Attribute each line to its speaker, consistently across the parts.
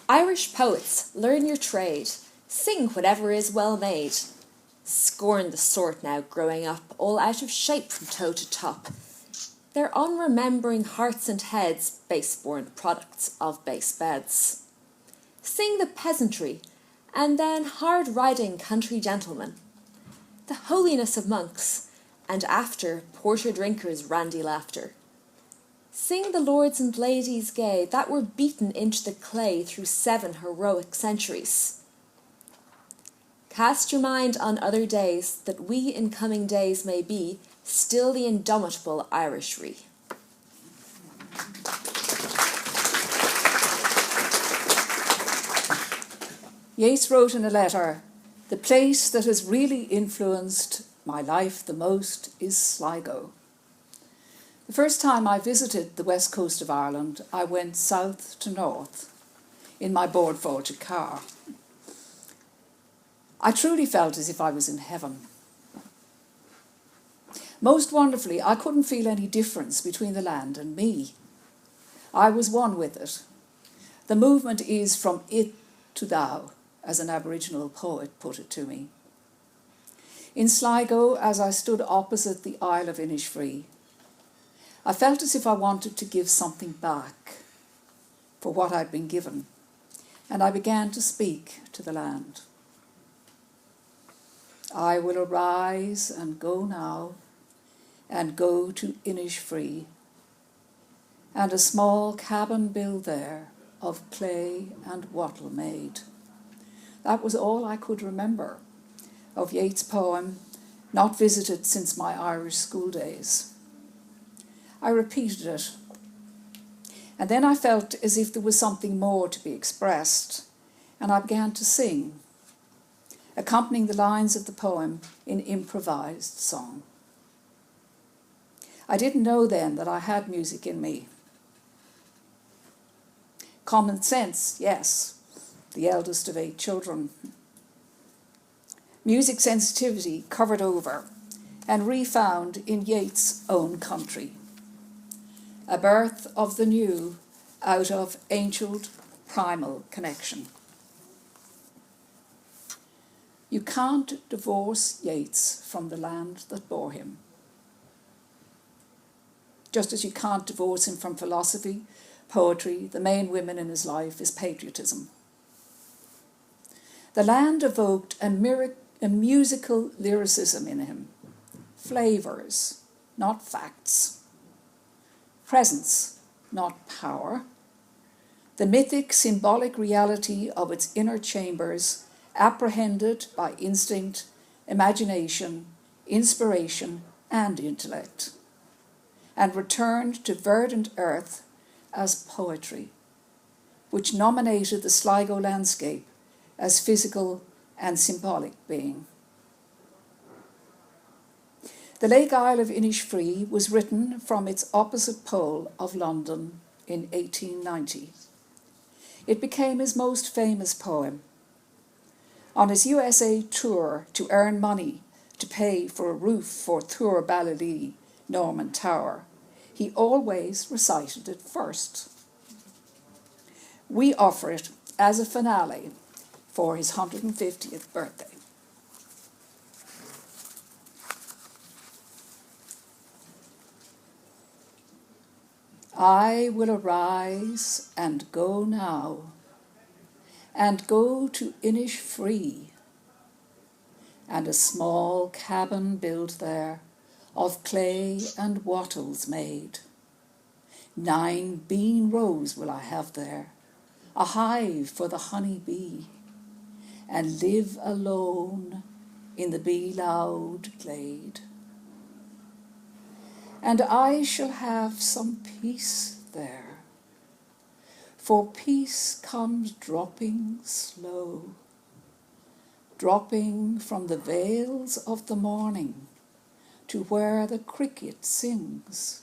Speaker 1: Irish poets, learn your trade. Sing whatever is well made. Scorn the sort now growing up, all out of shape from toe to top. They're unremembering hearts and heads, base-born products of base beds. Sing the peasantry, and then hard-riding country gentlemen. The holiness of monks, and after porter drinkers' randy laughter. Sing the lords and ladies gay that were beaten into the clay through 7 heroic centuries. Cast your mind on other days, that we in coming days may be still the indomitable Irishry.
Speaker 2: Yeats wrote in a letter, "The place that has really influenced my life the most is Sligo." The first time I visited the west coast of Ireland, I went south to north in my board-vaulted car. I truly felt as if I was in heaven. Most wonderfully, I couldn't feel any difference between the land and me. I was one with it. The movement is from it to thou, as an Aboriginal poet put it to me. In Sligo, as I stood opposite the Isle of Innisfree, I felt as if I wanted to give something back for what I'd been given, and I began to speak to the land. I will arise and go now, and go to Innisfree, and a small cabin build there of clay and wattle made. That was all I could remember of Yeats' poem, not visited since my Irish school days. I repeated it, and then I felt as if there was something more to be expressed, and I began to sing, accompanying the lines of the poem in improvised song. I didn't know then that I had music in me. Common sense, yes, the eldest of 8 children. Music sensitivity covered over and refound in Yeats' own country. A birth of the new out of ancient primal connection. You can't divorce Yeats from the land that bore him. Just as you can't divorce him from philosophy, poetry, the main women in his life is patriotism. The land evoked a musical lyricism in him. Flavours, not facts. Presence, not power. The mythic, symbolic reality of its inner chambers, apprehended by instinct, imagination, inspiration, and intellect, and returned to verdant earth as poetry, which nominated the Sligo landscape as physical and symbolic being. The Lake Isle of Innisfree was written from its opposite pole of London in 1890. It became his most famous poem. On his USA tour to earn money to pay for a roof for Thuir Ballylee, Norman Tower, he always recited it first. We offer it as a finale for his 150th birthday. I will arise and go now, and go to Innisfree, and a small cabin build there of clay and wattles made. 9 bean rows will I have there, a hive for the honey bee, and live alone in the bee-loud glade. And I shall have some peace there, for peace comes dropping slow, dropping from the vales of the morning to where the cricket sings.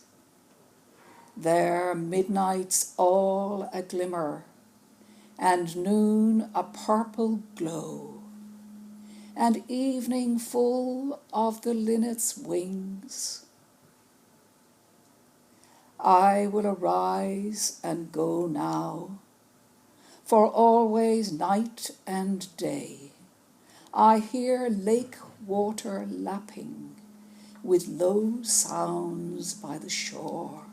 Speaker 2: There midnight's all a glimmer, and noon a purple glow, and evening full of the linnet's wings. I will arise and go now, for always night and day I hear lake water lapping with low sounds by the shore.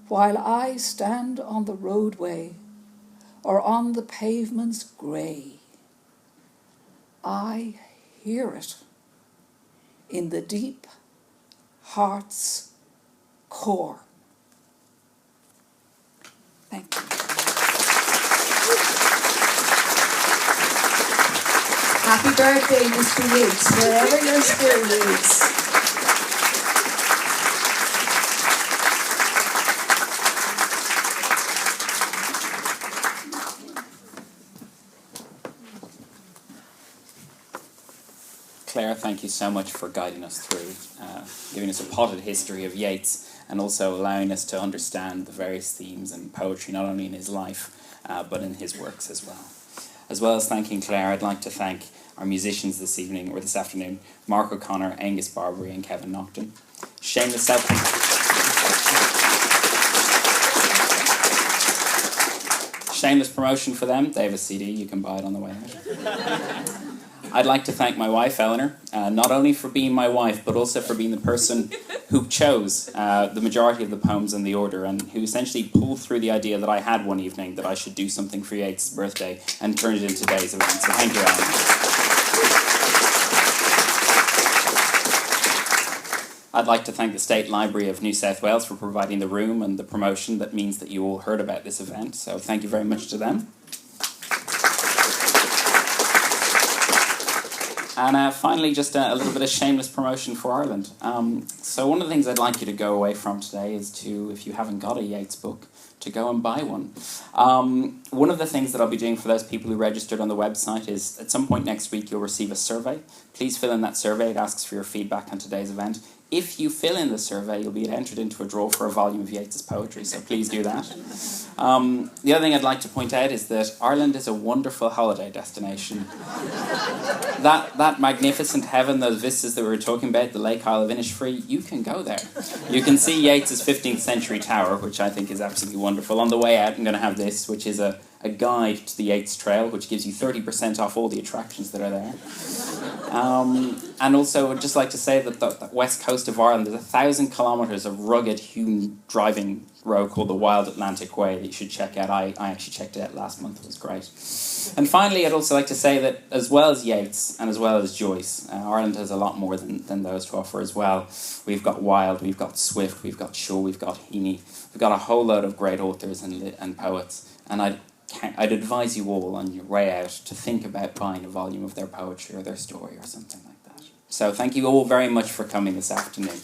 Speaker 2: While I stand on the roadway or on the pavement's grey, I hear it in the deep heart's core. Thank you.
Speaker 3: Happy birthday, Mr. Weeks, wherever your spirit leads.
Speaker 4: Claire, thank you so much for guiding us through, giving us a potted history of Yeats, and also allowing us to understand the various themes and poetry, not only in his life, but in his works as well. As well as thanking Claire, I'd like to thank our musicians this evening, or this afternoon, Mark O'Connor, Angus Barbary and Kevin Naughton. Shameless Shameless promotion for them. They have a CD, you can buy it on the way out. I'd like to thank my wife, Eleanor, not only for being my wife, but also for being the person who chose the majority of the poems in the order, and who essentially pulled through the idea that I had one evening that I should do something for Yeats' birthday and turned it into today's event. So thank you, Eleanor. I'd like to thank the State Library of New South Wales for providing the room and the promotion that means that you all heard about this event. So thank you very much to them. And finally, just a little bit of shameless promotion for Ireland. So one of the things I'd like you to go away from today is to, if you haven't got a Yeats book, to go and buy one. One of the things that I'll be doing for those people who registered on the website is, at some point next week, you'll receive a survey. Please fill in that survey. It asks for your feedback on today's event. If you fill in the survey, you'll be entered into a draw for a volume of Yeats' poetry, so please do that. The other thing I'd like to point out is that Ireland is a wonderful holiday destination. That magnificent heaven, those vistas that we were talking about, the Lake Isle of Innisfree, you can go there. You can see Yeats' 15th century tower, which I think is absolutely wonderful. On the way out, I'm going to have this, which is a guide to the Yeats Trail, which gives you 30% off all the attractions that are there. And also, I'd just like to say that the west coast of Ireland, there's 1,000 kilometres of rugged, hewn driving road called the Wild Atlantic Way that you should check out. I actually checked it out last month. It was great. And finally, I'd also like to say that as well as Yeats and as well as Joyce, Ireland has a lot more than those to offer as well. We've got Wilde, we've got Swift, we've got Shaw, we've got Heaney. We've got a whole load of great authors and poets. And I'd advise you all on your way out to think about buying a volume of their poetry or their story or something like that. So thank you all very much for coming this afternoon.